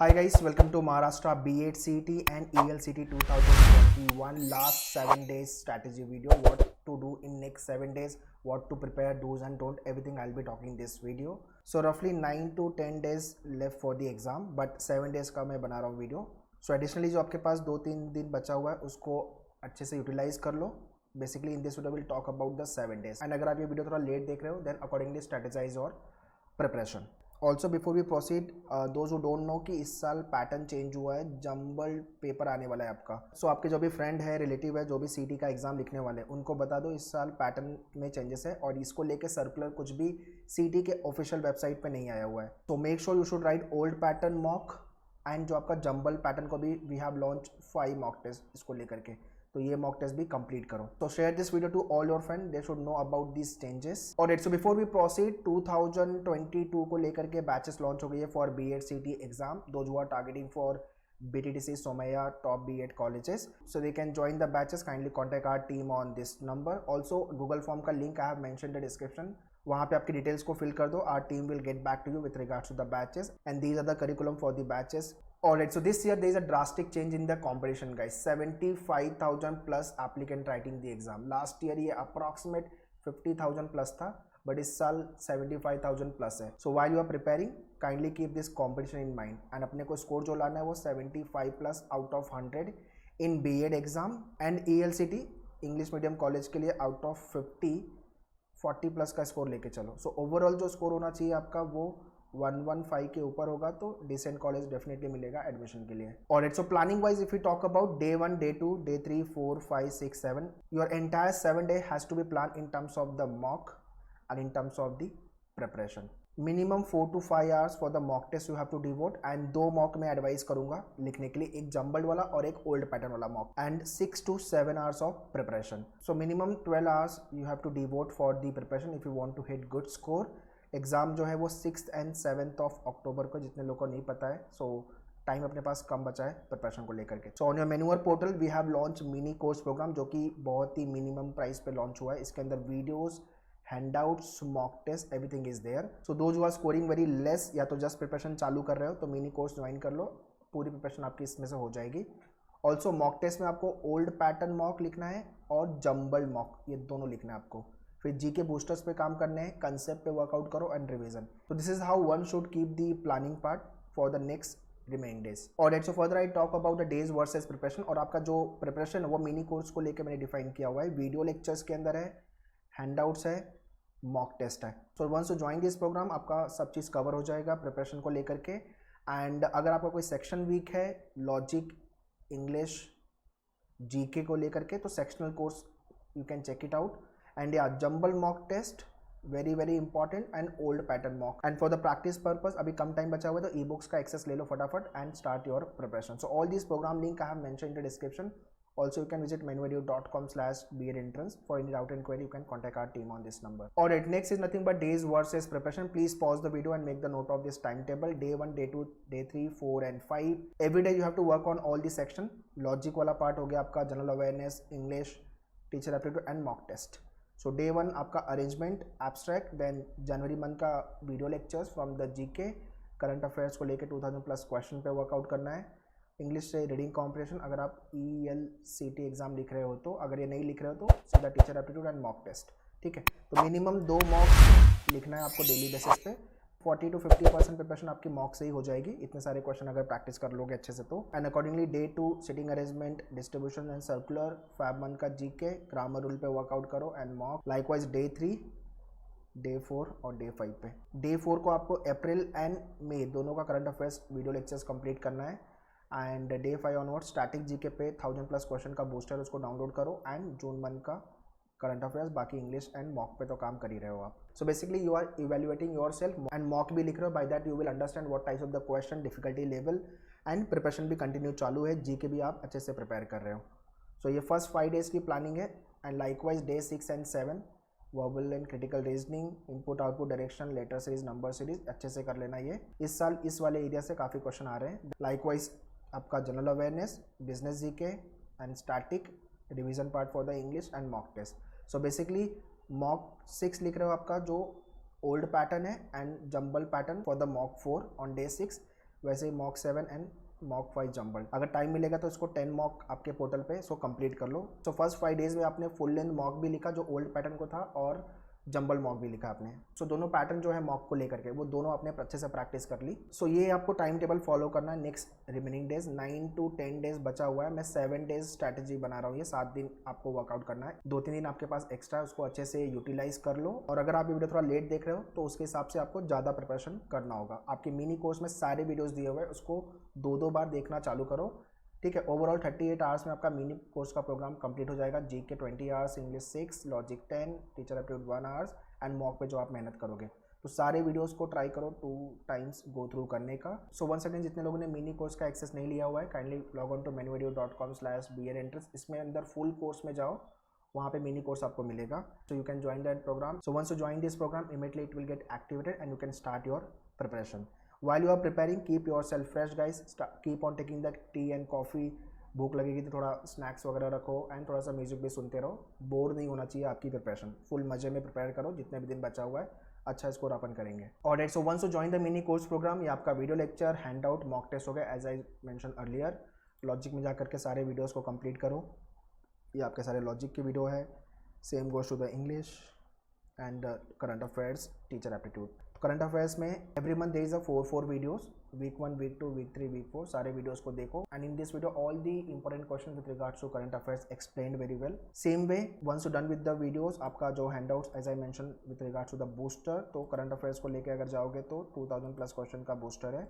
Hi guys, welcome to Maharashtra B8 CET and ELCT 2021 last 7 days strategy video. What to do in next 7 days, what to prepare, do's and don't, everything I'll be talking this video. So roughly 9 to 10 days left for the exam, but 7 days का मैं बना रहा हूँ video. So additionally जो आपके पास 2-3 दिन बचा हुआ है उसको अच्छे से यूटिलाइज कर लो. Basically in this video we'll talk about the 7 days. And अगर आप ये वीडियो थोड़ा लेट देख रहे हो then accordingly strategize your preparation. Also before we proceed those who don't know कि इस साल पैटर्न चेंज हुआ है, जम्बल पेपर आने वाला है आपका. सो आपके जो भी फ्रेंड है, रिलेटिव है, जो भी सीटी का एग्जाम लिखने वाले हैं उनको बता दो इस साल पैटर्न में चेंजेस है और इसको लेके सर्कुलर कुछ भी सीटी के ऑफिशियल वेबसाइट पे नहीं आया हुआ है. तो make sure you should write old pattern mock and जो आपका जम्बल पैटर्न को भी we have launch 5 mock test इसको लेकर के, तो ये मॉक टेस्ट भी कंप्लीट करो. तो share this video to all your friend, they should know about this changes. और इट्स बिफोर वी प्रोसीड 2022 को लेकर के बैचेस लॉन्च हो गई है for B8 CT exam. Those who are targeting for BTTC Somaiya top B8 colleges, so they can join the batches. Kindly contact our team on this number. Also Google form का link I have mentioned in the description. वहाँ पे आपकी details को fill कर दो. Our team will get back to you with regards to the batches and these are the curriculum for the batches. Alright, so this year there is a drastic change in the competition guys. 75,000 plus applicant writing the exam. Last year ये approximate 50,000 plus था, but इस साल 75,000 plus है. So while you are preparing, kindly keep this competition in mind. And अपने को score जो लाना है वो 75 plus out of 100 in B8 exam and ELCT English medium college के लिए out of 40 plus का score लेके चलो. So overall जो score होना चाहिए आपका वो 115 के ऊपर होगा तो डिसेंट कॉलेज डेफिनेटली मिलेगा एडमिशन के लिए. Alright, so planning wise if you talk about day 1, day 2, day 3, 4, 5, 6, 7, your entire 7 day has to be plan in terms of the mock and in terms of the preparation. Minimum 4 to 5 hours for the mock test you have to devote and 2 mock में advice करूंगा लिखने के लिए, एक jumbled वाला और एक old pattern वाला mock, and 6 to 7 hours of preparation. So minimum 12 hours you have to devote for the preparation if you want to hit good score. Exam जो है वो 6th and 7th of October को, जितने लोगों को नहीं पता है. सो टाइम अपने पास कम बचा है प्रिपरेशन को लेकर के. सो ऑन योर मेन्यूअर portal we have launch mini course program जो कि बहुत ही मिनिमम प्राइस पे लॉन्च हुआ है. इसके अंदर videos, handouts, mock test, everything is there. So those who are scoring very less या तो जस्ट प्रिपरेशन चालू कर रहे हो तो मिनी कोर्स ज्वाइन कर लो, पूरी प्रिपरेशन आपकी इसमें से हो जाएगी. ऑल्सो मॉक टेस्ट में आपको ओल्ड पैटर्न मॉक लिखना है और जम्बल्ड मॉक, ये दोनों लिखना है आपको. फिर जीके बूस्टर्स पे काम करने हैं, कंसेप्ट पे वर्कआउट करो एंड रिवीजन. तो this is how one should keep the planning part for the next remaining days. और so further I talk about the days versus preparation. और आपका जो प्रिपरेशन है वो मिनी कोर्स को लेकर मैंने डिफाइन किया हुआ है. वीडियो लेक्चर्स के अंदर है, हैंडआउट्स है, मॉक टेस्ट है. So once to join this program आपका सब चीज़ कवर हो जाएगा प्रिपरेशन को लेकर के. एंड अगर आपका कोई सेक्शन वीक है, लॉजिक, इंग्लिश, जीके को लेकर के, तो sectional course you can check it out. And yeah, jumble mock test very important and old pattern mock. And for the practice purpose अभी कम टाइम बचा हुआ है तो e-books का एक्सेस ले लो फटाफट and start your preparation. So all these program link I have mentioned in the description. Also you can visit menvideo.com/B8entrance. For any doubt and query you can contact our team on this number. Alright, next is nothing but days versus preparation. Please pause the video and make the note of this timetable. Day 1, day 2, day 3, 4 and 5. Every day you have to work on all the section. Logic वाला part हो गया आपका, general awareness, English, teacher aptitude and mock test. So day 1 आपका arrangement, abstract, then जनवरी month का video lectures from the GK, current affairs को लेके 2000 plus question पे वर्कआउट करना है. इंग्लिश से रीडिंग कॉम्प्रिहेंशन अगर आप ELCT एग्जाम लिख रहे हो तो, अगर ये नहीं लिख रहे हो तो सीधा teacher aptitude and mock test. ठीक है, तो मिनिमम 2 मॉक लिखना है आपको डेली बेसिस पे. 40 to 50% प्रिपरेशन आपकी मॉक से ही हो जाएगी, इतने सारे क्वेश्चन अगर प्रैक्टिस कर लोगे अच्छे से तो. And accordingly day 2 sitting arrangement, distribution and circular, Feb month का जीके, ग्रामर रूल पे वर्कआउट करो and mock. Likewise day 3, day 4 और डे 5 पे. डे 4 को आपको अप्रैल एंड मई दोनों का current affairs video lectures complete करना है. And day 5 onward static GK पे 1000 प्लस क्वेश्चन का बूस्टर उसको डाउनलोड करो. एंड जून मंथ का करंट अफेयर्स, बाकी इंग्लिश एंड मॉक पे तो काम कर ही रहे हो आप. So basically you are evaluating your self and mock भी लिख रहे हो. By that you will understand what types of the question, difficulty level and preparation भी कंटिन्यू चालू है. जीके भी आप अच्छे से प्रिपेयर कर रहे हो. सो ये फर्स्ट 5 डेज की प्लानिंग है. And likewise day 6 and 7 verbal and critical reasoning, input output, direction, letter series, number series अच्छे से कर लेना. ये इस साल इस वाले एरिया से काफ़ी क्वेश्चन आ रहे हैं. लाइकवाइज आपका general awareness, business GK and static, revision part for the English and mock test. So basically mock 6 लिख रहे हो आपका जो ओल्ड पैटर्न है and jumble pattern for the mock 4 on day 6. वैसे ही मॉक 7 एंड मॉक 5 जंबल। अगर time मिलेगा तो इसको 10 मॉक आपके पोर्टल पे इसको कंप्लीट कर लो। सो फर्स्ट 5 डेज में आपने फुल लेंथ मॉक भी लिखा जो ओल्ड पैटर्न को था और जंबल मॉक भी लिखा आपने। सो दोनों पैटर्न जो है मॉक को लेकर के वो दोनों आपने अच्छे से प्रैक्टिस कर ली। सो ये आपको टाइम टेबल फॉलो करना है next remaining days. 9 to 10 days बचा हुआ है। मैं 7 डेज स्ट्रैटेजी बना रहा हूँ। ये 7 दिन आपको वर्कआउट करना है। 2-3 दिन आपके पास एक्स्ट्रा, उसको अच्छे से यूटिलाइज कर लो। और अगर आप ये वीडियो थोड़ा लेट देख रहे हो तो उसके हिसाब से आपको ज़्यादा प्रिपरेशन करना होगा। आपके मिनी कोर्स में सारे वीडियोज़ दिए हुए हैं, उसको 2-2 बार देखना चालू करो, ठीक है। ओवरऑल 38 आवर्स में आपका मिनी कोर्स का प्रोग्राम कंप्लीट हो जाएगा। GK 20 hours, English 6, logic 10, teacher aptitude 1 hours and mock पे जो आप मेहनत करोगे। तो सारे वीडियोस को ट्राई करो 2 टाइम्स गो थ्रू करने का। सो वंस अगेन जितने लोगों ने मिनी कोर्स का एक्सेस नहीं लिया हुआ है, kindly log on to manuvideo.com/bnentrance। इसमें अंदर फुल कोर्स में जाओ, वहाँ पे मिनी कोर्स आपको मिलेगा। So you can join that program. So once you join this program, immediately it will get activated and you can start your preparation. While you are preparing, keep yourself fresh guys. Keep on taking the tea and coffee. भूख लगेगी तो थोड़ा snacks वगैरह रखो and थोड़ा सा music भी सुनते रहो। बोर नहीं होना चाहिए आपकी प्रिपरेशन। फुल मजे में प्रिपेयर करो, जितने भी दिन बचा हुआ है अच्छा स्कोर अपन करेंगे। Alright, so once you join the mini course program, ये आपका video lecture, hand out, mock test हो गया as I mention earlier. Logic में जा करके सारे वीडियोज़ को कंप्लीट करो। ये आपके सारे लॉजिक की वीडियो है। Same goes to the English and current affairs, teacher aptitude. Current affairs में every month there is a 4 videos, week 1, week 2, week 3, week 4, सारे वीडियोस को देखो। And in this video all the important question with regards to current affairs explained very well. Same way once you done with the videos, आपका जो handouts as I mention with regards to the booster, तो current affairs को लेके अगर जाओगे तो 2000 plus question का booster है।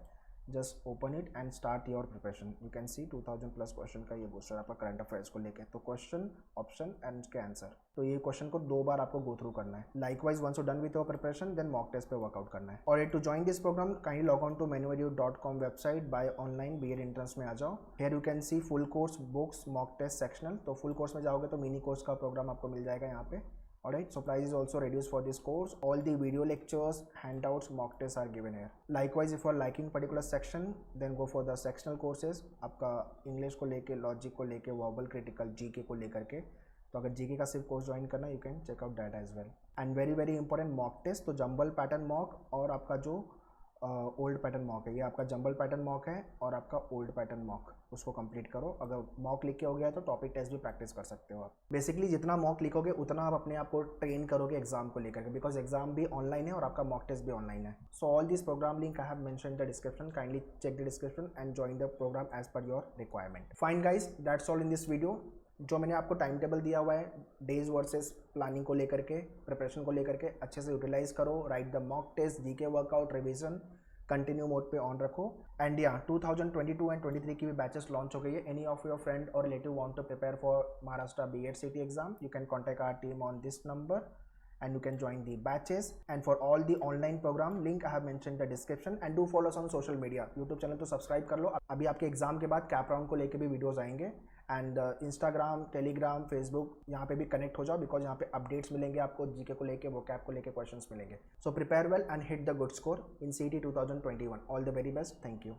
Just open it and start your preparation. You can C 2000 plus question का ये बूस्टर आपका करंट अफेयर्स को लेके। तो क्वेश्चन, ऑप्शन एंड उसके आंसर, तो ये क्वेश्चन को 2 बार आपको गो थ्रू करना है। Likewise once you done with your preparation then mock test पे वर्कआउट करना है। और to join this program kindly log on to manuvideo.com website, by online BA entrance में आ जाओ। Here you can see full course, books, mock test sectional. तो full course में जाओगे तो मिनी कोर्स का प्रोग्राम आपको मिल जाएगा यहाँ पे। Alright, so price is also reduced for this course. All the video lectures, handouts, mock tests are given here. Likewise, if you are liking particular section, then go for the sectional courses. आपका English को लेके, logic को लेके, verbal, critical, GK को लेकर के। तो अगर जीके का सिर्फ कोर्स ज्वाइन करना, you can check out that as well. And very very important mock test, तो जंबल पैटर्न मॉक और आपका जो ओल्ड पैटर्न मॉक है, ये आपका जंबल पैटर्न मॉक है और आपका ओल्ड पैटर्न मॉक, उसको कंप्लीट करो। अगर मॉक लिख के हो गया तो टॉपिक टेस्ट भी प्रैक्टिस कर सकते हो आप। बेसिकली जितना मॉक लिखोगे उतना आप अपने आप को ट्रेन करोगे एग्जाम को लेकर के, बिकॉज एग्जाम भी ऑनलाइन है और आपका मॉक टेस्ट भी ऑनलाइन है। So all this program link I have mention in the description, kindly check the description and join the program as per your requirement. Fine guys, that's all in this video. जो मैंने आपको time table दिया हुआ है days versus planning को लेकर के, preparation को लेकर के, अच्छे से यूटिलाइज करो। Write the mock test, GK workout, revision, continue mode पे ऑन रखो। एंड या 2022 एंड 23 की भी बैचेस लॉन्च हो गई है। एनी ऑफ योर फ्रेंड और relative want to prepare for Maharashtra B.Ed CT exam, you can contact our team on this number and you can join the batches. And for all the online program, link I have mentioned in the description, and do follow us on social media. YouTube channel तो subscribe कर लो। अभी आपके exam के बाद cap round को लेके भी videos आएंगे। एंड इंस्टाग्राम, टेलीग्राम, फेसबुक, यहाँ पे भी कनेक्ट हो जाओ, बिकॉज यहाँ पे अपडेट्स मिलेंगे आपको, जीके को लेके, वोकैब को लेके क्वेश्चंस मिलेंगे। So prepare well and hit the good score in CT 2021। All the very best, thank you.